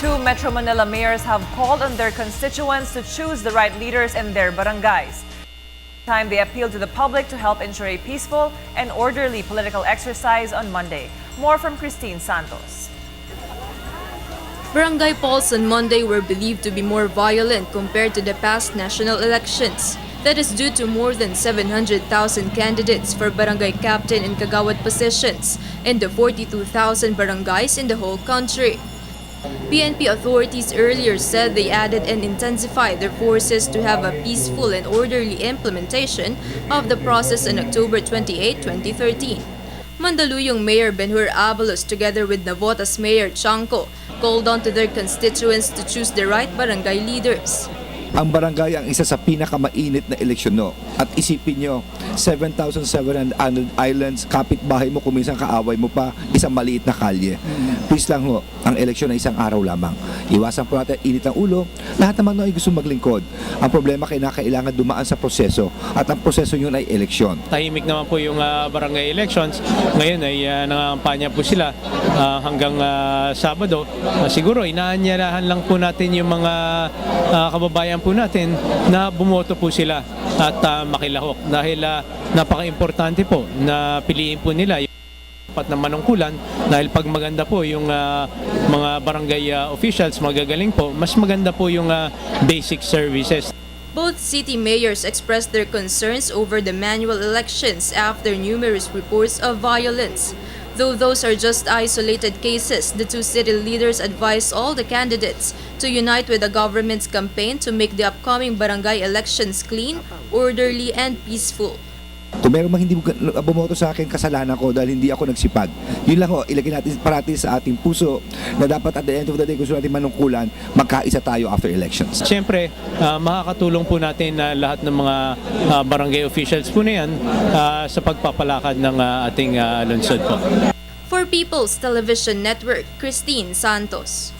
Two Metro Manila mayors have called on their constituents to choose the right leaders in their barangays. Time they appealed to the public to help ensure a peaceful and orderly political exercise on Monday. More from Christine Santos. Barangay polls on Monday were believed to be more violent compared to the past national elections. That is due to more than 700,000 candidates for barangay captain and kagawad positions in the 42,000 barangays in the whole country. PNP authorities earlier said they added and intensified their forces to have a peaceful and orderly implementation of the process on October 28, 2013. Mandaluyong Mayor Benhur Abalos together with Navotas Mayor Chanco called on to their constituents to choose the right barangay leaders. Ang barangay ang isa sa pinakamainit na eleksyon, no? At isipin nyo, 7,700 islands, kapitbahay mo, kuminsan kaaway mo pa, isang maliit na kalye. Please lang ho, ang eleksyon ay isang araw lamang. Iwasan po natin init ang ulo, lahat naman ay gusto maglingkod. Ang problema kailangan dumaan sa proseso, at ang proseso yun ay eleksyon. Tahimik naman po yung barangay elections. Ngayon ay nangangampanya po sila hanggang Sabado. Siguro inaanyarahan lang po natin yung mga kababayan po natin na bumoto po sila at makilahok dahil napaka-importante po na piliin po nila yung dapat na manungkulan dahil pag maganda po yung mga barangay officials magagaling po, mas maganda po yung basic services. Both city mayors expressed their concerns over the manual elections after numerous reports of violence. Though those are just isolated cases, the two city leaders advised all the candidates to unite with the government's campaign to make the upcoming barangay elections clean, orderly, and peaceful. Kung meron mang hindi bumoto sa akin, kasalanan ko dahil hindi ako nagsipag. Yun lang ho, ilagay natin parati sa ating puso na dapat at the end of the day, gusto natin manungkulan, magkaisa tayo after elections. Siyempre, makakatulong po natin lahat ng mga barangay officials po na yan sa pagpapalakad ng ating lungsod po. For People's Television Network, Christine Santos.